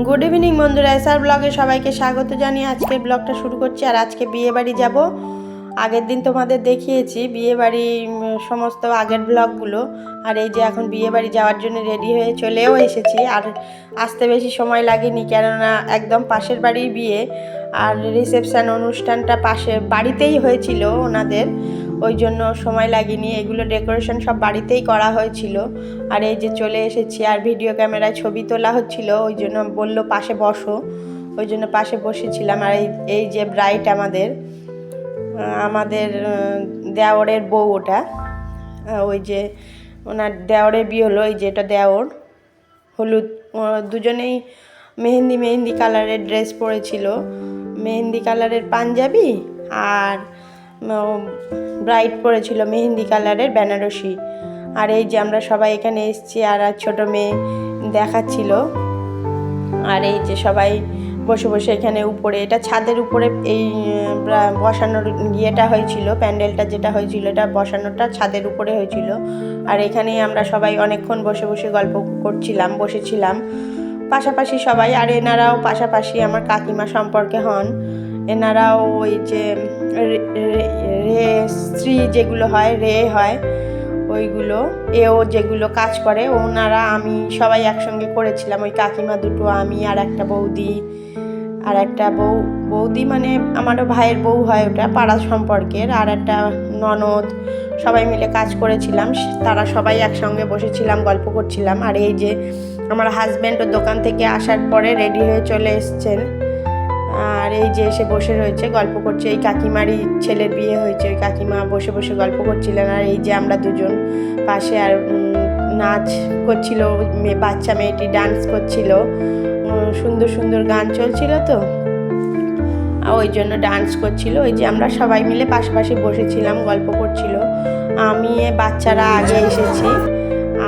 Good evening বন্ধুরা, SR ব্লগে সবাইকে স্বাগত জানিয়ে আজকের ব্লগটা শুরু করছি। আর আজকে বিয়ে বাড়ি যাব। আগের দিন তোমাদের দেখিয়েছি বিয়ে বাড়ি সমস্ত আগের ব্লগগুলো। আর এই যে এখন বিয়ে বাড়ি যাওয়ার জন্য রেডি হয়ে চলেও এসেছি। আর আসতে বেশি সময় লাগেনি, কেননা একদম পাশের বাড়ির বিয়ে। আর রিসেপশান অনুষ্ঠানটা পাশের বাড়িতেই হয়েছিল ওনাদের, ওই জন্য সময় লাগেনি। এগুলো ডেকোরেশন সব বাড়িতেই করা হয়েছিল। আর এই যে চলে এসেছি, আর ভিডিও ক্যামেরায় ছবি তোলা হচ্ছিল, ওই জন্য বললো পাশে বসো, ওই জন্য পাশে বসেছিলাম। আর এই যে ব্রাইট আমাদের দেওরের বউ, ওটা ওই যে ওনার দেওরের বিয়ে হলো, এই যে এটা দেওর, হলুদ। দুজনেই মেহেন্দি কালারের ড্রেস পরেছিল, মেহেন্দি কালারের পাঞ্জাবি, আর ব্রাইট পরেছিল মেহেন্দি কালারের বেনারসি। আর এই যে আমরা সবাই এখানে এসেছি, আর ছোটো মেয়ে দেখাচ্ছিল। আর এই যে সবাই বসে বসে এখানে উপরে, এটা ছাদের উপরে এই বসানোর ইয়েটা হয়েছিল, প্যান্ডেলটা যেটা হয়েছিল এটা বসানোটা ছাদের উপরে হয়েছিল। আর এখানেই আমরা সবাই অনেকক্ষণ বসে বসে গল্প করছিলাম, বসেছিলাম পাশাপাশি সবাই। আর এনারাও পাশাপাশি আমার কাকিমা সম্পর্কে হন। এনারাও ওই যে রে স্ত্রী যেগুলো হয়, রে হয় ওইগুলো, এও যেগুলো কাজ করে ওনারা, আমি সবাই একসঙ্গে করেছিলাম। ওই কাকিমা দুটো, আমি আর একটা বৌদি, আর একটা বৌদি মানে আমারও ভাইয়ের বউ হয়, ওটা পাড়া সম্পর্কের, আর একটা ননদ, সবাই মিলে কাজ করেছিলাম। তারা সবাই একসঙ্গে বসেছিলাম, গল্প করছিলাম। আর এই যে আমার হাজব্যান্ড দোকান থেকে আসার পরে রেডি হয়ে চলে এসছেন। আর এই যে এসে বসে রয়েছে, গল্প করছে। এই কাকিমারই ছেলের বিয়ে হয়েছে, ওই কাকিমা বসে বসে গল্প করছিলেন। আর এই যে আমরা দুজন পাশে, আর নাচ করছিল, বাচ্চা মেয়েটি ডান্স করছিল, সুন্দর সুন্দর গান চলছিল তো, ওই জন্য ডান্স করছিল। ওই যে আমরা সবাই মিলে পাশাপাশি বসেছিলাম, গল্প করছিল। আমি বাচ্চারা আগে এসেছি,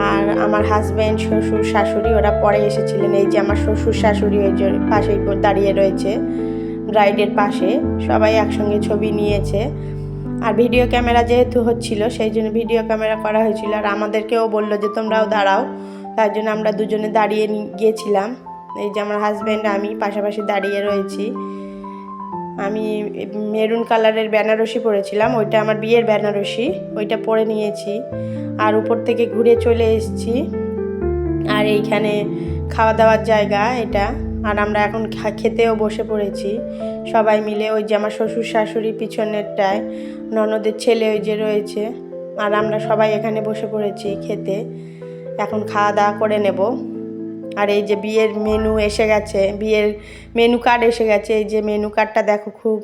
আর আমার হাজব্যান্ড, শ্বশুর শাশুড়ি ওরা পরে এসেছিলেন। এই যে আমার শ্বশুর শাশুড়ি ওই যে পাশেই দাঁড়িয়ে রয়েছে ব্রাইডের পাশে, সবাই একসঙ্গে ছবি নিয়েছে। আর ভিডিও ক্যামেরা যেহেতু হচ্ছিল, সেই জন্য ভিডিও ক্যামেরা করা হয়েছিল। আর আমাদেরকেও বললো যে তোমরাও দাঁড়াও, তার জন্য আমরা দুজনে দাঁড়িয়ে গিয়েছিলাম। এই যে আমার হাজব্যান্ড আমি পাশাপাশি দাঁড়িয়ে রয়েছি। আমি মেরুন কালারের বেনারসি পরেছিলাম, ওইটা আমার বিয়ের বেনারসি, ওইটা পরে নিয়েছি। আর উপর থেকে ঘুরে চলে এসেছি। আর এইখানে খাওয়া দাওয়ার জায়গা এটা। আর আমরা এখন খেতেও বসে পড়েছি সবাই মিলে। ওই যে আমার শ্বশুর শাশুড়ি পিছনেরটায়, ননদের ছেলে ওই যে রয়েছে। আর আমরা সবাই এখানে বসে পড়েছি খেতে, এখন খাওয়া দাওয়া করে নেব। আর এই যে বিয়ের মেনু এসে গেছে, বিয়ের মেনু কার্ড এসে গেছে। এই যে মেনু কার্ডটা দেখো, খুব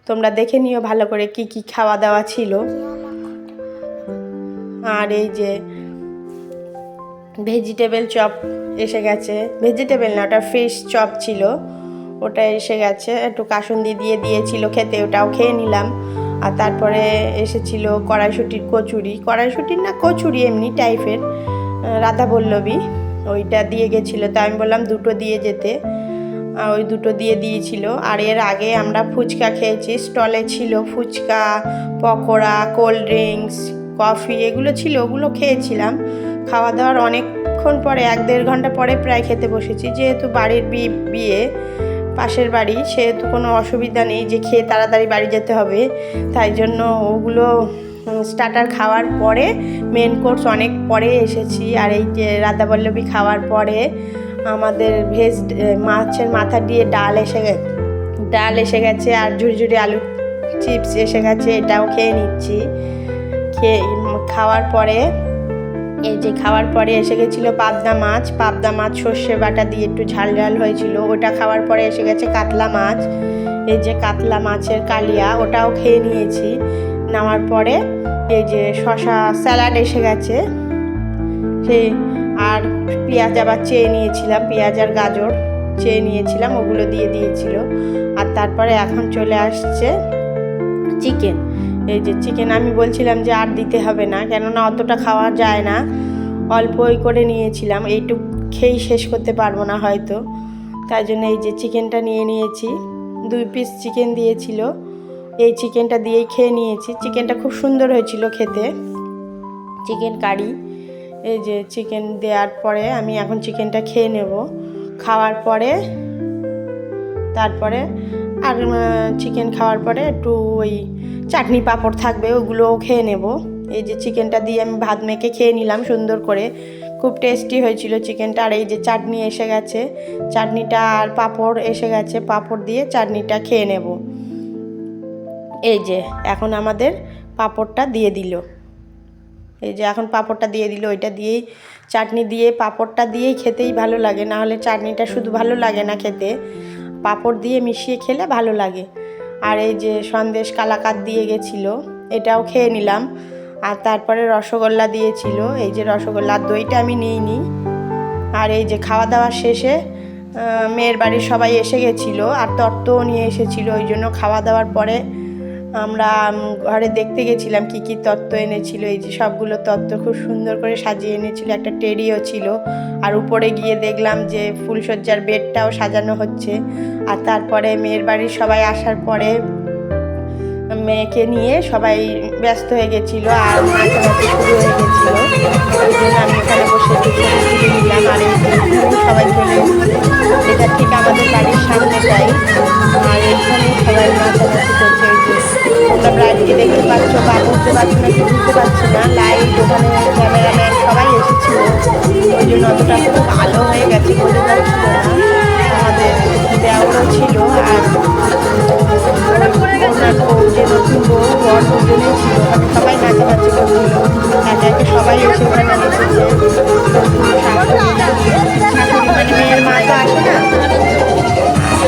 তোমরা দেখে নিও ভালো করে কি কি খাওয়া দাওয়া ছিল। আর এই যে ভেজিটেবল চপ এসে গেছে, ভেজিটেবল না, ওটা ফিশ চপ ছিল, ওটা এসে গেছে। একটু কাসুন্দি দিয়ে দিয়েছিল খেতে, ওটাও খেয়ে নিলাম। আর তারপরে এসেছিল কড়াইশুঁটির কড়াইশুঁটির না কচুরি এমনি টাইপের, রাধা বল্লভী, ওইটা দিয়ে গেছিলো। তো আমি বললাম দুটো দিয়ে যেতে, ওই দুটো দিয়ে দিয়েছিল। আর এর আগে আমরা ফুচকা খেয়েছি, স্টলে ছিল ফুচকা, পকোড়া, কোল্ড ড্রিঙ্কস, কফি, এগুলো ছিল, ওগুলো খেয়েছিলাম। খাওয়া দাওয়ার অনেকক্ষণ পরে, 1-1.5 ঘন্টা পরে প্রায় খেতে বসেছি। যেহেতু বাড়ির বিয়ে পাশের বাড়ি, সেহেতু কোনো অসুবিধা নেই যে খেয়ে তাড়াতাড়ি বাড়ি যেতে হবে, তাই জন্য ওগুলো স্টার্টার খাওয়ার পরে মেন কোর্স অনেক পরে এসেছি। আর এই যে রাধাবল্লভী খাওয়ার পরে আমাদের ভেজ মাছের মাথা দিয়ে ডাল এসে গেছে, আর ঝুড়ি আলু চিপস এসে গেছে, এটাও খেয়ে নিচ্ছি। খাওয়ার পরে এসে গেছিলো পাবদা মাছ সর্ষে বাটা দিয়ে একটু ঝাল হয়েছিল, ওটা খাওয়ার পরে এসে গেছে কাতলা মাছ। এই যে কাতলা মাছের কালিয়া, ওটাও খেয়ে নিয়েছি। নামার পরে এই যে শশা স্যালাড এসে গেছে, সেই আর পেঁয়াজ আবার চেয়ে নিয়েছিলাম, পেঁয়াজ আর গাজর চেয়ে নিয়েছিলাম, ওগুলো দিয়ে দিয়েছিল। আর তারপরে এখন চলে আসছে চিকেন। এই যে চিকেন, আমি বলছিলাম যে আর দিতে হবে না, কেননা অতটা খাওয়া যায় না, অল্পই করে নিয়েছিলাম, এইটুক খেয়েই শেষ করতে পারবো না হয়তো, তাই জন্য এই যে চিকেনটা নিয়ে নিয়েছি। 2 পিস চিকেন দিয়েছিল, এই চিকেনটা দিয়েই খেয়ে নিয়েছি। চিকেনটা খুব সুন্দর হয়েছিল খেতে, চিকেন কারি। এই যে চিকেন দেওয়ার পরে আমি এখন চিকেনটা খেয়ে নেব। খাওয়ার পরে তারপরে আর চিকেন খাওয়ার পরে একটু ওই চাটনি পাঁপড় থাকবে, ওগুলোও খেয়ে নেব। এই যে চিকেনটা দিয়ে আমি ভাত মেখে খেয়ে নিলাম সুন্দর করে, খুব টেস্টি হয়েছিল চিকেনটা। আর এই যে চাটনি এসে গেছে, চাটনিটা আর পাঁপড় এসে গেছে, পাঁপড় দিয়ে চাটনিটা খেয়ে নেব। এই যে এখন আমাদের পাঁপড়টা দিয়ে দিল, এই যে এখন পাঁপড়টা দিয়ে দিল। ওইটা দিয়েই চাটনি দিয়ে পাঁপড়টা দিয়েই খেতেই ভালো লাগে, না হলে চাটনিটা শুধু ভালো লাগে না খেতে, পাঁপড় দিয়ে মিশিয়ে খেলে ভালো লাগে। আর এই যে সন্দেশ কালাকাঁদ দিয়ে গেছিলো, এটাও খেয়ে নিলাম। আর তারপরে রসগোল্লা দিয়েছিল, এই যে রসগোল্লার দইটা আমি নিইনি। আর এই যে খাওয়া দাওয়ার শেষে মেয়ের বাড়ির সবাই এসে গেছিলো, আর তত্ত্বও নিয়ে এসেছিলো। ওই জন্য খাওয়া দাওয়ার পরে আমরা ঘরে দেখতে গেছিলাম কি কি তত্ত্ব এনেছিল। এই যে সবগুলো তত্ত্ব খুব সুন্দর করে সাজিয়ে এনেছিল, একটা টেডিও ছিল। আর উপরে গিয়ে দেখলাম যে ফুলসজ্জার বেডটাও সাজানো হচ্ছে। আর তারপরে মেয়ের বাড়ির সবাই আসার পরে মেয়েকে নিয়ে সবাই ব্যস্ত হয়ে গেছিলো আর নাচানাচি শুরু হয়ে গেছিলো। ওই জন্য আমি এখানে বসে একটু ছবি তুলে নিলাম। আর এই সবাই চলে এসেছে, এটা ঠিক আমাদের বাড়ির সামনেটাই। আর এইখানে সবাই নাচানাচি করছে। ওই যে তোমরা ব্রাইডকে দেখতে পাচ্ছ বা বুঝতে পারছো না কি বুঝতে পারছি না, লাইট ওখানে ক্যামেরাম্যান সবাই এসেছিলো, ওই জন্য অতটা খুব ভালো হয়ে গেছে, বোঝা যাচ্ছিল না। আমাদের দেওয়ারও ছিল, আর ওনার বউ যে নতুন বউ বর দুজনেই ছিল, ওখানে সবাই নাচানাচি করছিল। একে একে সবাই এসে ওখানে এসেছে। শাশুড়ি মানে মেয়ের মা তো আসে না,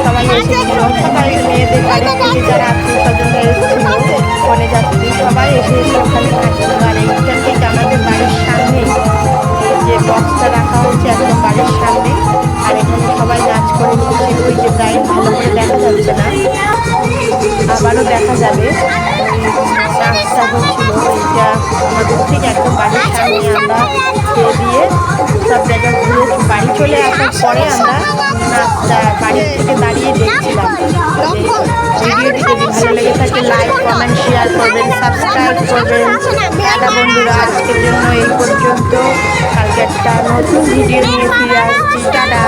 সবাই এসেছিল। সবাই মেয়েদের বাড়ি থেকে যারা আত্মীয় স্বজনরা এসেছিল, কনে যাত্রী সবাই এসে ওখানে থাকছিল। আর এইটা ঠিক আমাদের বাড়ির সামনে যে বক্সটা রাখা হয়েছে একদম বাড়ির সামনে। আর এখানে সবাই নাচ করে নিচ্ছিল। ওই যে ব্রাইড ভালো করে দেখা যাচ্ছে না, আবারও দেখা যাবে। নাচটা হচ্ছিল, এইটা আমাদের ঠিক একদম বাড়ির সামনে। আমরা খেয়ে দিয়ে সব জায়গায় ঘুরে বাড়ি চলে আসার পরে আমরা নাচটা বাড়ির থেকে দাঁড়িয়ে দেখছিলাম। ভিডিওটি যদি ভালো লেগে থাকে লাইক কমেন্ট শেয়ার করবেন, সাবস্ক্রাইব করবেন। দাদা বন্ধুরা, আজকের জন্য এই পর্যন্ত। কালকে একটা নতুন ভিডিও নিয়ে ফিরে আসছি। টাটা।